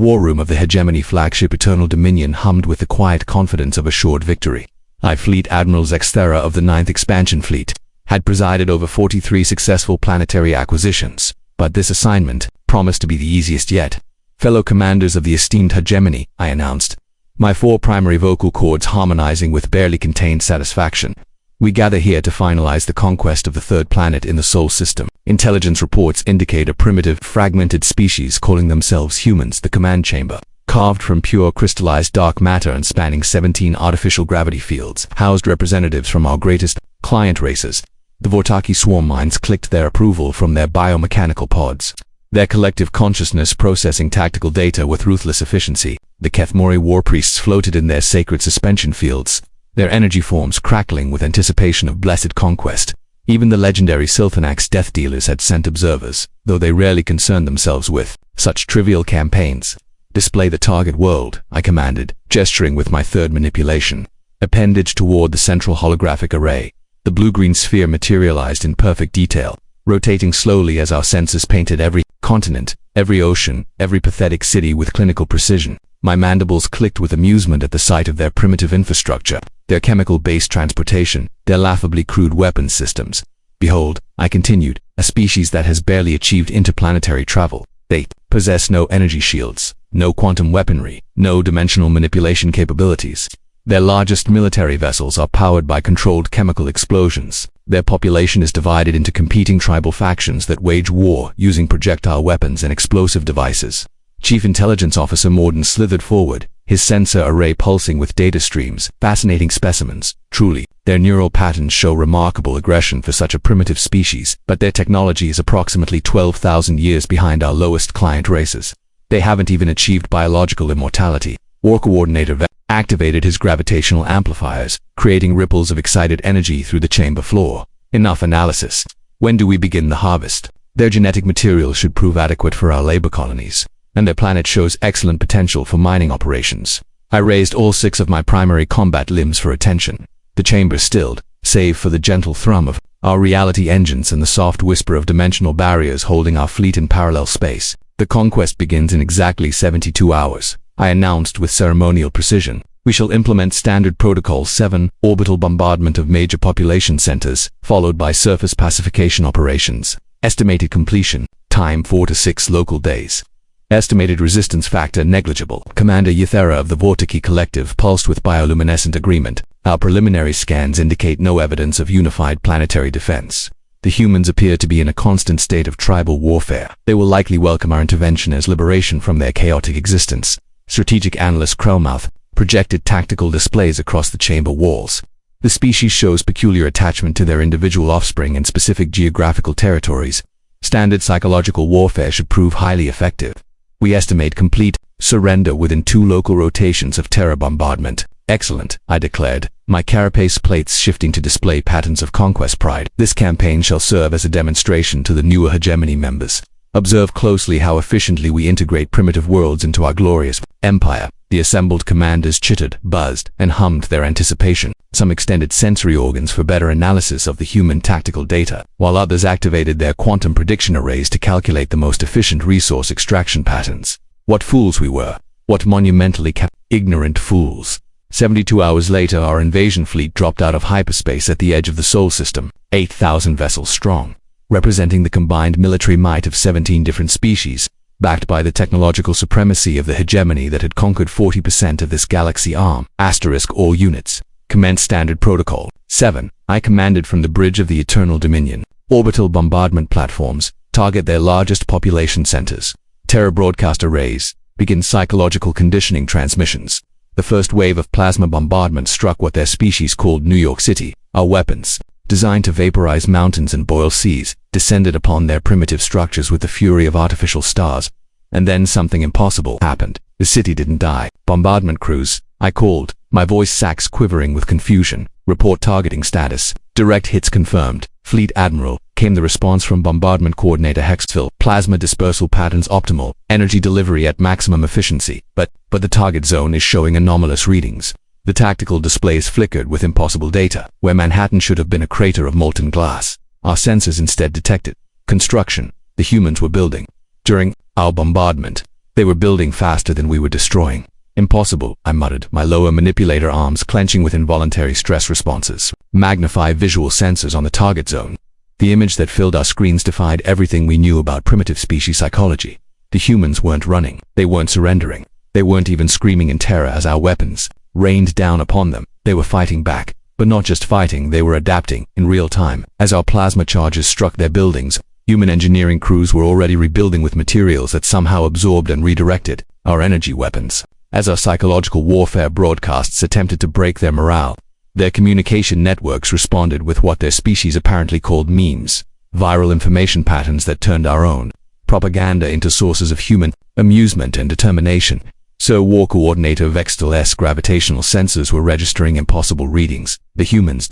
war room of the hegemony flagship Eternal Dominion hummed with the quiet confidence of assured victory. I, Fleet Admiral Zexthera of the 9th Expansion Fleet, had presided over 43 successful planetary acquisitions, but this assignment promised to be the easiest yet. Fellow commanders of the esteemed hegemony, I announced, my 4 primary vocal cords harmonizing with barely contained satisfaction. We gather here to finalize the conquest of the 3rd planet in the Sol system. Intelligence reports indicate a primitive, fragmented species calling themselves humans. The command chamber, carved from pure crystallized dark matter and spanning 17 artificial gravity fields, housed representatives from our greatest client races. The Vortaki swarm minds clicked their approval from their biomechanical pods, their collective consciousness processing tactical data with ruthless efficiency. The Kethmori war priests floated in their sacred suspension fields, their energy forms crackling with anticipation of blessed conquest. Even the legendary Silthanax death dealers had sent observers, though they rarely concerned themselves with such trivial campaigns. Display the target world, I commanded, gesturing with my 3rd manipulation. Appendage toward the central holographic array. The blue-green sphere materialized in perfect detail, rotating slowly as our senses painted every continent, every ocean, every pathetic city with clinical precision. My mandibles clicked with amusement at the sight of their primitive infrastructure, their chemical-based transportation, their laughably crude weapons systems. Behold, I continued, a species that has barely achieved interplanetary travel. They possess no energy shields, no quantum weaponry, no dimensional manipulation capabilities. Their largest military vessels are powered by controlled chemical explosions. Their population is divided into competing tribal factions that wage war using projectile weapons and explosive devices. Chief Intelligence Officer Morden slithered forward, his sensor array pulsing with data streams. Fascinating specimens, truly. Their neural patterns show remarkable aggression for such a primitive species, but their technology is approximately 12,000 years behind our lowest client races. They haven't even achieved biological immortality. War Coordinator activated his gravitational amplifiers, creating ripples of excited energy through the chamber floor. Enough analysis. When do we begin the harvest? Their genetic material should prove adequate for our labor colonies, and their planet shows excellent potential for mining operations. I raised all 6 of my primary combat limbs for attention. The chamber stilled, save for the gentle thrum of our reality engines and the soft whisper of dimensional barriers holding our fleet in parallel space. The conquest begins in exactly 72 hours, I announced with ceremonial precision. We shall implement Standard Protocol 7, orbital bombardment of major population centers, followed by surface pacification operations. Estimated completion, time 4 to 6 local days. Estimated resistance factor negligible. Commander Ythera of the Vortiki Collective pulsed with bioluminescent agreement. Our preliminary scans indicate no evidence of unified planetary defense. The humans appear to be in a constant state of tribal warfare. They will likely welcome our intervention as liberation from their chaotic existence. Strategic Analyst Krellmouth projected tactical displays across the chamber walls. The species shows peculiar attachment to their individual offspring in specific geographical territories. Standard psychological warfare should prove highly effective. We estimate complete surrender within 2 local rotations of terror bombardment. Excellent, I declared, my carapace plates shifting to display patterns of conquest pride. This campaign shall serve as a demonstration to the newer hegemony members. Observe closely how efficiently we integrate primitive worlds into our glorious empire. The assembled commanders chittered, buzzed, and hummed their anticipation. Some extended sensory organs for better analysis of the human tactical data, while others activated their quantum prediction arrays to calculate the most efficient resource extraction patterns. What fools we were! What monumentally ignorant fools! 72 hours later, our invasion fleet dropped out of hyperspace at the edge of the Sol system, 8,000 vessels strong, representing the combined military might of 17 different species, backed by the technological supremacy of the hegemony that had conquered 40% of this galaxy arm. Asterisk all units. Commence Standard Protocol 7. I commanded from the bridge of the Eternal Dominion. Orbital bombardment platforms. Target their largest population centers. Terror broadcast arrays. Begin psychological conditioning transmissions. The first wave of plasma bombardment struck what their species called New York City. Our weapons, designed to vaporize mountains and boil seas, descended upon their primitive structures with the fury of artificial stars. And then something impossible happened. The city didn't die. Bombardment crews, I called, my voice sacs quivering with confusion. Report targeting status. Direct hits confirmed. Fleet Admiral, came the response from Bombardment Coordinator Hextville. Plasma dispersal patterns optimal. Energy delivery at maximum efficiency. But the target zone is showing anomalous readings. The tactical displays flickered with impossible data. Where Manhattan should have been a crater of molten glass, our sensors instead detected construction the humans were building. During our bombardment, They were building faster than we were destroying. Impossible, I muttered, my lower manipulator arms clenching with involuntary stress responses. Magnify visual sensors on the target zone. The image that filled our screens defied everything we knew about primitive species psychology. The humans weren't running. They weren't surrendering. They weren't even screaming in terror as our weapons rained down upon them. They were fighting back. But not just fighting, they were adapting in real time. As our plasma charges struck their buildings, human engineering crews were already rebuilding with materials that somehow absorbed and redirected our energy weapons. As our psychological warfare broadcasts attempted to break their morale, their communication networks responded with what their species apparently called memes, viral information patterns that turned our own propaganda into sources of human amusement and determination. So War Coordinator Vextel's gravitational sensors were registering impossible readings. The humans...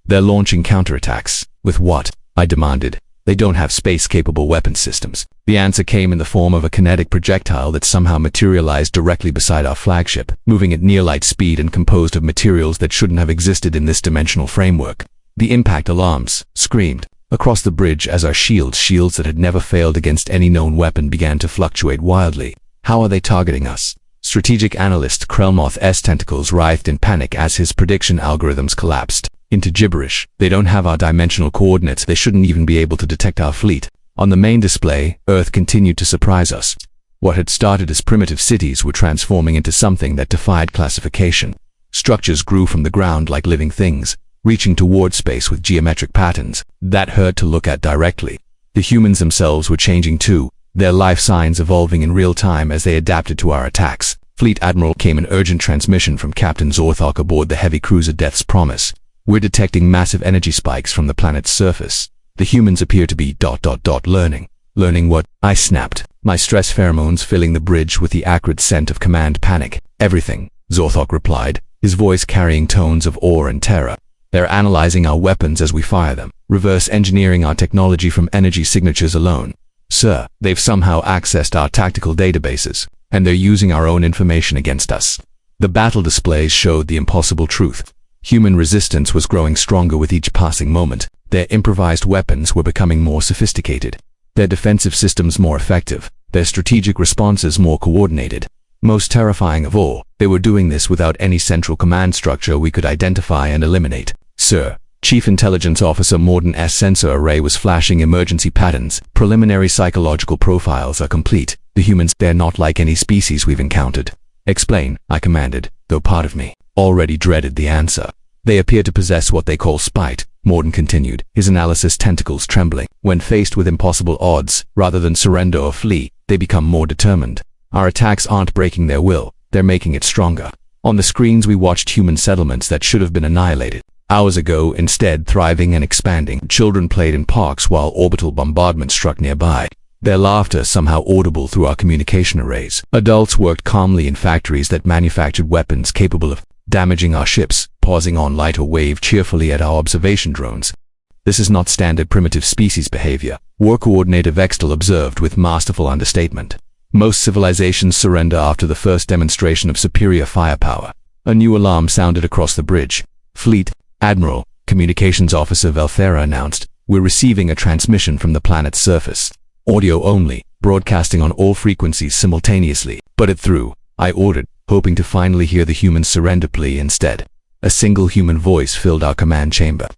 They're launching counterattacks. With what? I demanded. They don't have space-capable weapon systems. The answer came in the form of a kinetic projectile that somehow materialized directly beside our flagship, moving at near-light speed and composed of materials that shouldn't have existed in this dimensional framework. The impact alarms screamed across the bridge as our shields that had never failed against any known weapon began to fluctuate wildly. How are they targeting us? Strategic analyst Krelmoth's tentacles writhed in panic as his prediction algorithms collapsed into gibberish. They don't have our dimensional coordinates. They shouldn't even be able to detect our fleet. On the main display, Earth continued to surprise us. What had started as primitive cities were transforming into something that defied classification. Structures grew from the ground like living things, reaching toward space with geometric patterns that hurt to look at directly. The humans themselves were changing too, their life signs evolving in real time as they adapted to our attacks. Fleet Admiral came an urgent transmission from Captain Zorthok aboard the heavy cruiser Death's Promise. We're detecting massive energy spikes from the planet's surface. The humans appear to be ... learning. Learning what? I snapped, my stress pheromones filling the bridge with the acrid scent of command panic. Everything, Zorthok replied, his voice carrying tones of awe and terror. They're analyzing our weapons as we fire them, reverse engineering our technology from energy signatures alone. Sir, they've somehow accessed our tactical databases, and they're using our own information against us. The battle displays showed the impossible truth. Human resistance was growing stronger with each passing moment. Their improvised weapons were becoming more sophisticated, their defensive systems more effective, their strategic responses more coordinated. Most terrifying of all, they were doing this without any central command structure we could identify and eliminate. Sir, Chief Intelligence Officer Morden's sensor array was flashing emergency patterns. Preliminary psychological profiles are complete. The humans, they're not like any species we've encountered. Explain, I commanded, though part of me already dreaded the answer. They appear to possess what they call spite, Morden continued, his analysis tentacles trembling. When faced with impossible odds, rather than surrender or flee, they become more determined. Our attacks aren't breaking their will, they're making it stronger. On the screens we watched human settlements that should have been annihilated hours ago instead thriving and expanding. Children played in parks while orbital bombardment struck nearby, their laughter somehow audible through our communication arrays. Adults worked calmly in factories that manufactured weapons capable of damaging our ships, pausing on light or wave cheerfully at our observation drones. This is not standard primitive species behavior, War Coordinator Vextel observed with masterful understatement. Most civilizations surrender after the first demonstration of superior firepower. A new alarm sounded across the bridge. Fleet Admiral, Communications Officer Velthera announced, we're receiving a transmission from the planet's surface. Audio only, broadcasting on all frequencies simultaneously. Put it through, I ordered, hoping to finally hear the human surrender plea instead. A single human voice filled our command chamber,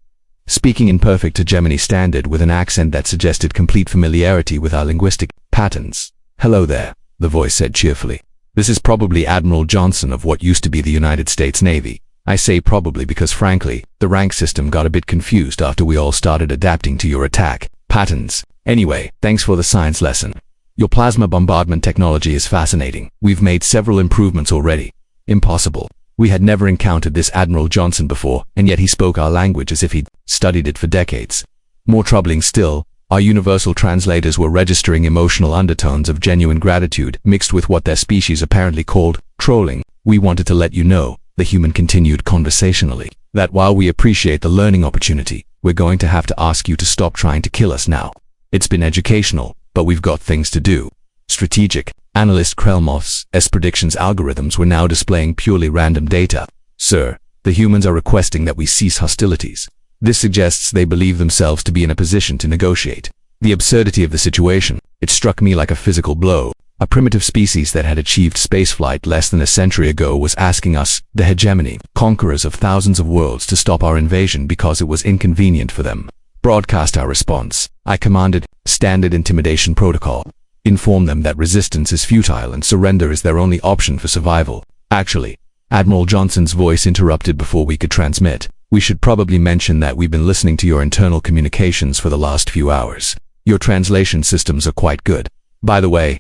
speaking in perfect hegemony standard with an accent that suggested complete familiarity with our linguistic patterns. Hello there, the voice said cheerfully. This is probably Admiral Johnson of what used to be the United States Navy. I say probably because frankly, the rank system got a bit confused after we all started adapting to your attack patterns. Anyway, thanks for the science lesson. Your plasma bombardment technology is fascinating. We've made several improvements already. Impossible. We had never encountered this Admiral Johnson before, and yet he spoke our language as if he'd studied it for decades. More troubling still, our universal translators were registering emotional undertones of genuine gratitude mixed with what their species apparently called trolling. We wanted to let you know, the human continued conversationally, that while we appreciate the learning opportunity, we're going to have to ask you to stop trying to kill us now. It's been educational, but we've got things to do. Strategic Analyst Krelmoth's predictions algorithms were now displaying purely random data. Sir, the humans are requesting that we cease hostilities. This suggests they believe themselves to be in a position to negotiate. The absurdity of the situation, it struck me like a physical blow. A primitive species that had achieved spaceflight less than a century ago was asking us, the hegemony, conquerors of thousands of worlds, to stop our invasion because it was inconvenient for them. Broadcast our response. I commanded. Standard intimidation protocol. Inform them that resistance is futile and surrender is their only option for survival. Actually, Admiral Johnson's voice interrupted before we could transmit. We should probably mention that we've been listening to your internal communications for the last few hours. Your translation systems are quite good. By the way,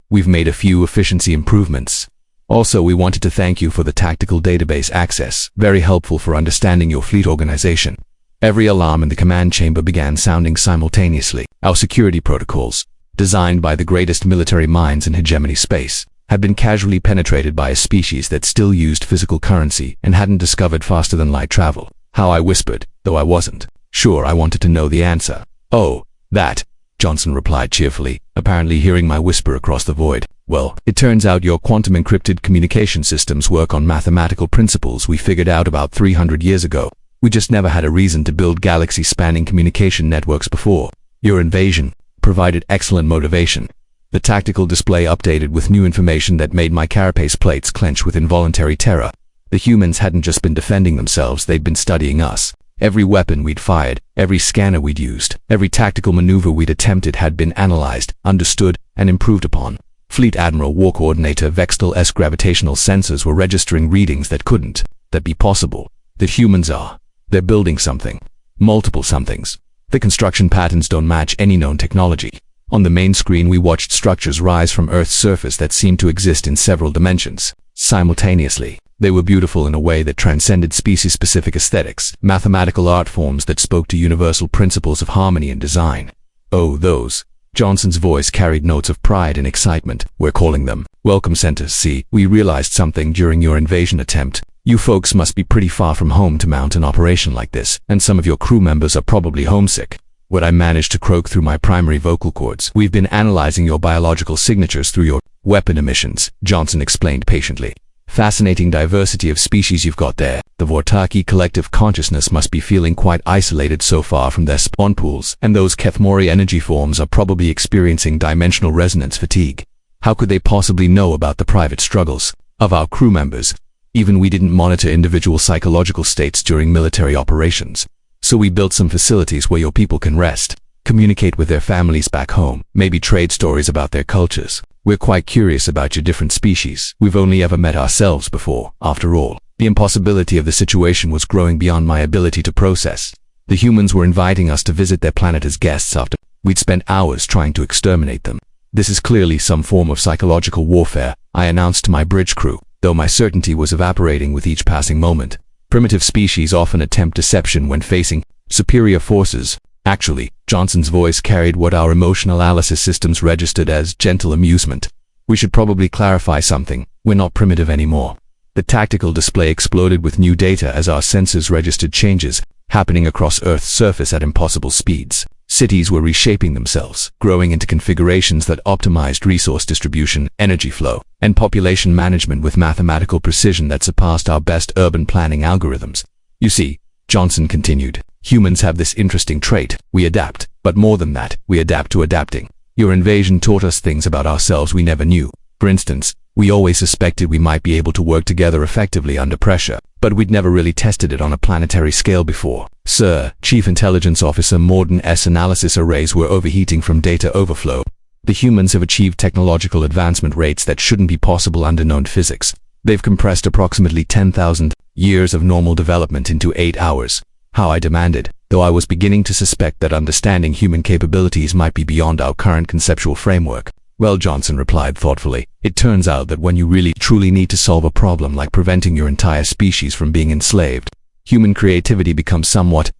we've made a few efficiency improvements. Also, we wanted to thank you for the tactical database access, very helpful for understanding your fleet organization. Every alarm in the command chamber began sounding simultaneously. Our security protocols, designed by the greatest military minds in hegemony space, had been casually penetrated by a species that still used physical currency and hadn't discovered faster than light travel. How I whispered, though I wasn't sure I wanted to know the answer. Oh, that, Johnson replied cheerfully, apparently hearing my whisper across the void. Well, it turns out your quantum encrypted communication systems work on mathematical principles we figured out about 300 years ago. We just never had a reason to build galaxy-spanning communication networks before. Your invasion provided excellent motivation. The tactical display updated with new information that made my carapace plates clench with involuntary terror. The humans hadn't just been defending themselves, they'd been studying us. Every weapon we'd fired, every scanner we'd used, every tactical maneuver we'd attempted had been analyzed, understood, and improved upon. Fleet Admiral War Coordinator Vextel's gravitational sensors were registering readings that couldn't be possible. That humans are. They're building something. Multiple somethings. The construction patterns don't match any known technology. On the main screen we watched structures rise from Earth's surface that seemed to exist in several dimensions. Simultaneously, they were beautiful in a way that transcended species-specific aesthetics, mathematical art forms that spoke to universal principles of harmony and design. Oh, those. Johnson's voice carried notes of pride and excitement. We're calling them welcome centers. See, we realized something during your invasion attempt. You folks must be pretty far from home to mount an operation like this, and some of your crew members are probably homesick. What I managed to croak through my primary vocal cords. We've been analyzing your biological signatures through your weapon emissions, Johnson explained patiently. Fascinating diversity of species you've got there. The Vortaki collective consciousness must be feeling quite isolated so far from their spawn pools, and those Kethmori energy forms are probably experiencing dimensional resonance fatigue. How could they possibly know about the private struggles of our crew members? Even we didn't monitor individual psychological states during military operations. So we built some facilities where your people can rest, communicate with their families back home, maybe trade stories about their cultures. We're quite curious about your different species. We've only ever met ourselves before, after all. The impossibility of the situation was growing beyond my ability to process. The humans were inviting us to visit their planet as guests after we'd spent hours trying to exterminate them. This is clearly some form of psychological warfare, I announced to my bridge crew, though my certainty was evaporating with each passing moment. Primitive species often attempt deception when facing superior forces. Actually, Johnson's voice carried what our emotional analysis systems registered as gentle amusement. We should probably clarify something. We're not primitive anymore. The tactical display exploded with new data as our sensors registered changes happening across Earth's surface at impossible speeds. Cities were reshaping themselves, growing into configurations that optimized resource distribution, energy flow, and population management with mathematical precision that surpassed our best urban planning algorithms. You see, Johnson continued, humans have this interesting trait. We adapt, but more than that, we adapt to adapting. Your invasion taught us things about ourselves we never knew. For instance, we always suspected we might be able to work together effectively under pressure, but we'd never really tested it on a planetary scale before. Sir, Chief Intelligence Officer Morden's analysis arrays were overheating from data overflow. The humans have achieved technological advancement rates that shouldn't be possible under known physics. They've compressed approximately 10,000 years of normal development into 8 hours. How I demanded, though I was beginning to suspect that understanding human capabilities might be beyond our current conceptual framework. Well, Johnson replied thoughtfully, it turns out that when you really truly need to solve a problem like preventing your entire species from being enslaved, human creativity becomes somewhat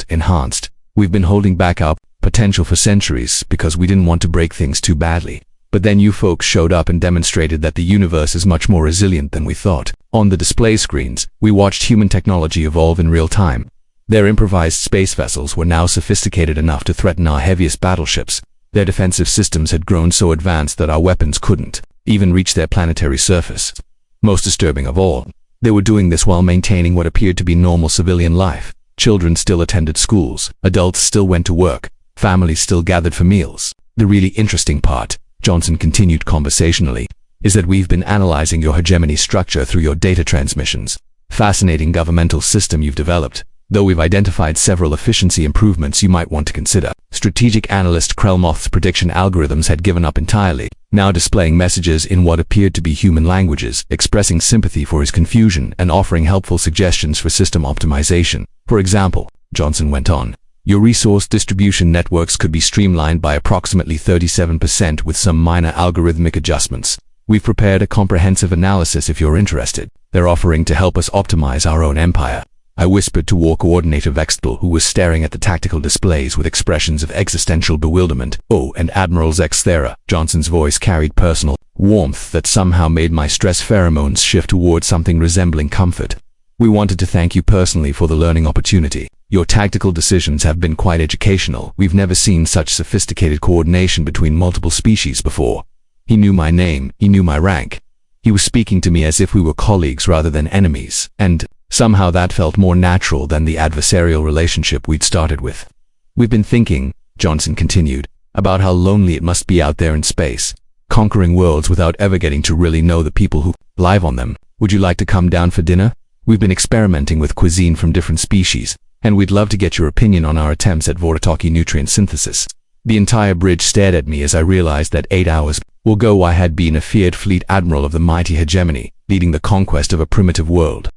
enhanced. We've been holding back our potential for centuries because we didn't want to break things too badly. But then you folks showed up and demonstrated that the universe is much more resilient than we thought. On the display screens, we watched human technology evolve in real time. Their improvised space vessels were now sophisticated enough to threaten our heaviest battleships. Their defensive systems had grown so advanced that our weapons couldn't even reach their planetary surface. Most disturbing of all, they were doing this while maintaining what appeared to be normal civilian life. Children still attended schools, adults still went to work, families still gathered for meals. The really interesting part, Johnson continued conversationally, is that we've been analyzing your hegemony structure through your data transmissions. Fascinating governmental system you've developed, though we've identified several efficiency improvements you might want to consider. Strategic analyst Krelmoth's prediction algorithms had given up entirely, now displaying messages in what appeared to be human languages, expressing sympathy for his confusion and offering helpful suggestions for system optimization. For example, Johnson went on, your resource distribution networks could be streamlined by approximately 37% with some minor algorithmic adjustments. We've prepared a comprehensive analysis if you're interested. They're offering to help us optimize our own empire. I whispered to War Coordinator Vextel, who was staring at the tactical displays with expressions of existential bewilderment. Oh, and Admiral Zexthera. Johnson's voice carried personal warmth that somehow made my stress pheromones shift toward something resembling comfort. We wanted to thank you personally for the learning opportunity. Your tactical decisions have been quite educational. We've never seen such sophisticated coordination between multiple species before. He knew my name, he knew my rank. He was speaking to me as if we were colleagues rather than enemies, and somehow that felt more natural than the adversarial relationship we'd started with. We've been thinking, Johnson continued, about how lonely it must be out there in space, conquering worlds without ever getting to really know the people who live on them. Would you like to come down for dinner? We've been experimenting with cuisine from different species, and we'd love to get your opinion on our attempts at Vortaki nutrient synthesis. The entire bridge stared at me as I realized that 8 hours ago I had been a feared fleet admiral of the mighty hegemony, leading the conquest of a primitive world.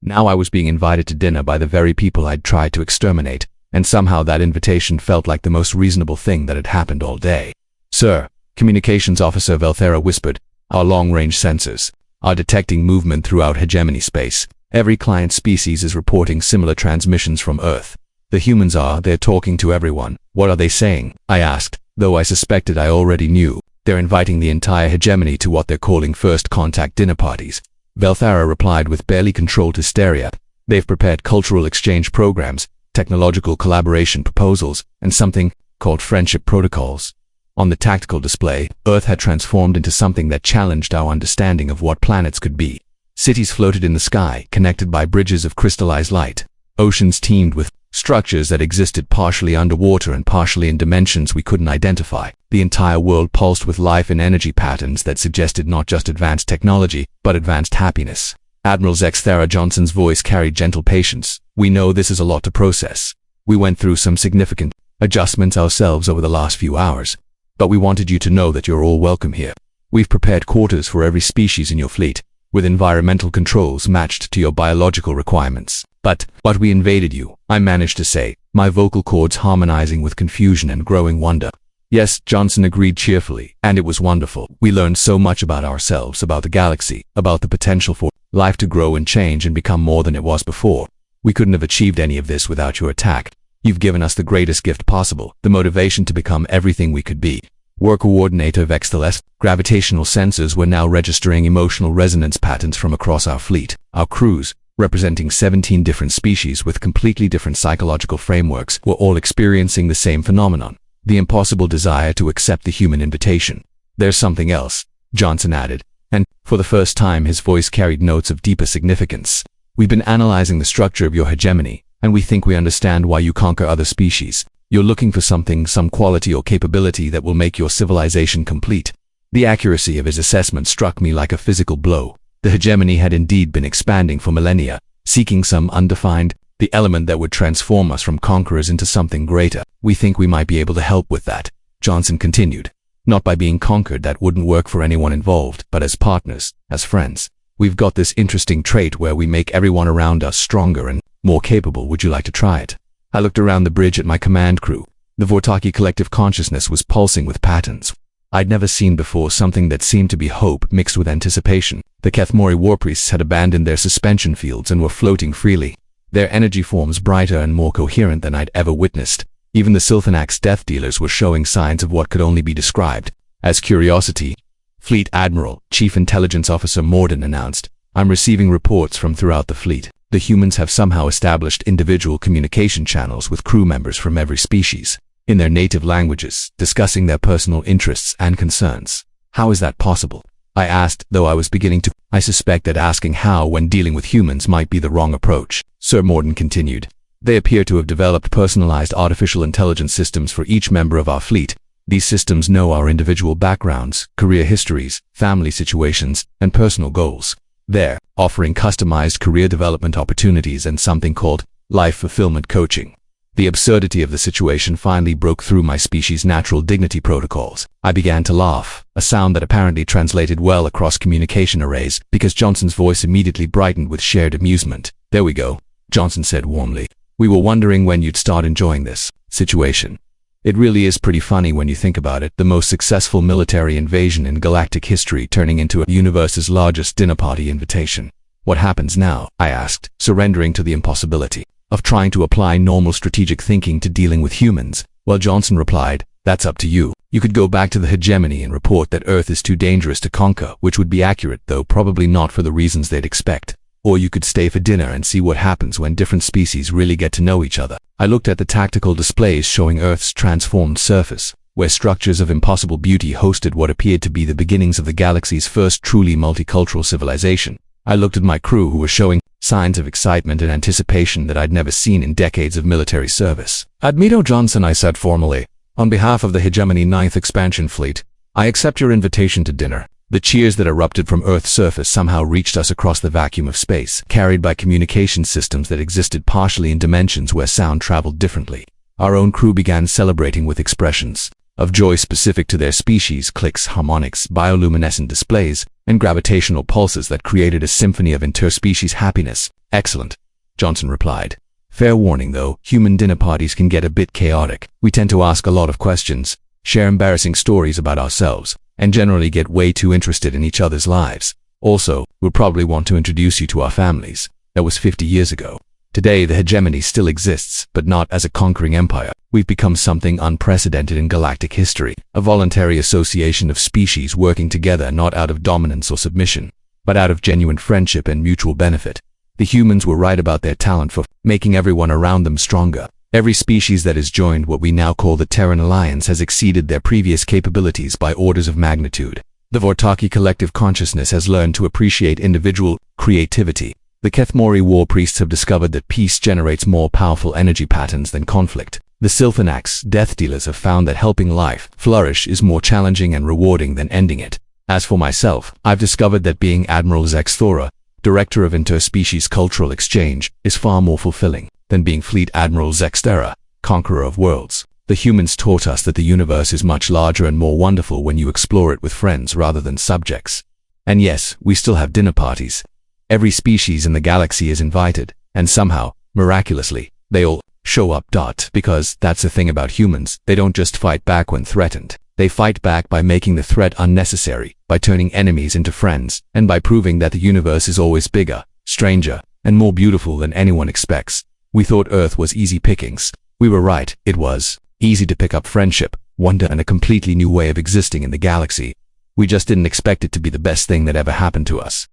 Now I was being invited to dinner by the very people I'd tried to exterminate, and somehow that invitation felt like the most reasonable thing that had happened all day. Sir, Communications Officer Velthera whispered, our long-range sensors are detecting movement throughout hegemony space. Every client species is reporting similar transmissions from Earth. The humans they're talking to everyone. What are they saying? I asked, though I suspected I already knew. They're inviting the entire hegemony to what they're calling first contact dinner parties. Velthara replied with barely controlled hysteria. They've prepared cultural exchange programs, technological collaboration proposals, and something called friendship protocols. On the tactical display, Earth had transformed into something that challenged our understanding of what planets could be. Cities floated in the sky, connected by bridges of crystallized light. Oceans teemed with structures that existed partially underwater and partially in dimensions we couldn't identify. The entire world pulsed with life and energy patterns that suggested not just advanced technology, but advanced happiness. Admiral Zexthera Johnson's voice carried gentle patience. We know this is a lot to process. We went through some significant adjustments ourselves over the last few hours, but we wanted you to know that you're all welcome here. We've prepared quarters for every species in your fleet, with environmental controls matched to your biological requirements. But we invaded you, I managed to say, my vocal cords harmonizing with confusion and growing wonder. Yes, Johnson agreed cheerfully, and it was wonderful. We learned so much about ourselves, about the galaxy, about the potential for life to grow and change and become more than it was before. We couldn't have achieved any of this without your attack. You've given us the greatest gift possible, the motivation to become everything we could be. War Coordinator Vextel's gravitational sensors were now registering emotional resonance patterns from across our fleet. Our crews, representing 17 different species with completely different psychological frameworks, were all experiencing the same phenomenon, the impossible desire to accept the human invitation. There's something else, Johnson added, and, for the first time his voice carried notes of deeper significance. We've been analyzing the structure of your hegemony, and we think we understand why you conquer other species. You're looking for something, some quality or capability that will make your civilization complete. The accuracy of his assessment struck me like a physical blow. The hegemony had indeed been expanding for millennia, seeking some undefined, the element that would transform us from conquerors into something greater. We think we might be able to help with that, Johnson continued. Not by being conquered, that wouldn't work for anyone involved, but as partners, as friends. We've got this interesting trait where we make everyone around us stronger and more capable. Would you like to try it? I looked around the bridge at my command crew. The Vortaki collective consciousness was pulsing with patterns I'd never seen before, something that seemed to be hope mixed with anticipation. The Kethmori warpriests had abandoned their suspension fields and were floating freely, their energy forms brighter and more coherent than I'd ever witnessed. Even the Silthanax death dealers were showing signs of what could only be described as curiosity. Fleet Admiral, Chief Intelligence Officer Morden announced, I'm receiving reports from throughout the fleet. The humans have somehow established individual communication channels with crew members from every species, in their native languages, discussing their personal interests and concerns. How is that possible? I asked, though I was beginning to. I suspect that asking how when dealing with humans might be the wrong approach. Sir Morden continued. They appear to have developed personalized artificial intelligence systems for each member of our fleet, These systems know our individual backgrounds, career histories, family situations, and personal goals. They're offering customized career development opportunities and something called life fulfillment coaching. The absurdity of the situation finally broke through my species' natural dignity protocols. I began to laugh, a sound that apparently translated well across communication arrays because Johnson's voice immediately brightened with shared amusement. "There we go," Johnson said warmly. "We were wondering when you'd start enjoying this situation. It really is pretty funny when you think about it, the most successful military invasion in galactic history turning into a universe's largest dinner party invitation. What happens now?" I asked, surrendering to the impossibility of trying to apply normal strategic thinking to dealing with humans. Well, Johnson replied, "That's up to you. You could go back to the hegemony and report that Earth is too dangerous to conquer, which would be accurate, though probably not for the reasons they'd expect. Or you could stay for dinner and see what happens when different species really get to know each other." I looked at the tactical displays showing Earth's transformed surface, where structures of impossible beauty hosted what appeared to be the beginnings of the galaxy's first truly multicultural civilization. I looked at my crew, who were showing signs of excitement and anticipation that I'd never seen in decades of military service. "Admiral Johnson," I said formally, "on behalf of the Hegemony 9th Expansion Fleet, I accept your invitation to dinner." The cheers that erupted from Earth's surface somehow reached us across the vacuum of space, carried by communication systems that existed partially in dimensions where sound traveled differently. Our own crew began celebrating with expressions of joy specific to their species, clicks, harmonics, bioluminescent displays, and gravitational pulses that created a symphony of interspecies happiness. "Excellent," Johnson replied. "Fair warning though, human dinner parties can get a bit chaotic. We tend to ask a lot of questions, share embarrassing stories about ourselves, and generally get way too interested in each other's lives. Also, we'll probably want to introduce you to our families. That was 50 years ago. Today, the hegemony still exists, but not as a conquering empire. We've become something unprecedented in galactic history, a voluntary association of species working together not out of dominance or submission, but out of genuine friendship and mutual benefit. The humans were right about their talent for making everyone around them stronger. Every species that has joined what we now call the Terran Alliance has exceeded their previous capabilities by orders of magnitude. The Vortaki collective consciousness has learned to appreciate individual creativity. The Kethmori war priests have discovered that peace generates more powerful energy patterns than conflict. The Sylphanax death dealers have found that helping life flourish is more challenging and rewarding than ending it. As for myself, I've discovered that being Admiral Zexthora, Director of Interspecies Cultural Exchange, is far more fulfilling than being Fleet Admiral Zexthera, Conqueror of Worlds. The humans taught us that the universe is much larger and more wonderful when you explore it with friends rather than subjects. And yes, we still have dinner parties. Every species in the galaxy is invited, and somehow, miraculously, they all show up. Because that's the thing about humans, they don't just fight back when threatened. They fight back by making the threat unnecessary, by turning enemies into friends, and by proving that the universe is always bigger, stranger, and more beautiful than anyone expects. We thought Earth was easy pickings. We were right, it was. Easy to pick up friendship, wonder, and a completely new way of existing in the galaxy. We just didn't expect it to be the best thing that ever happened to us.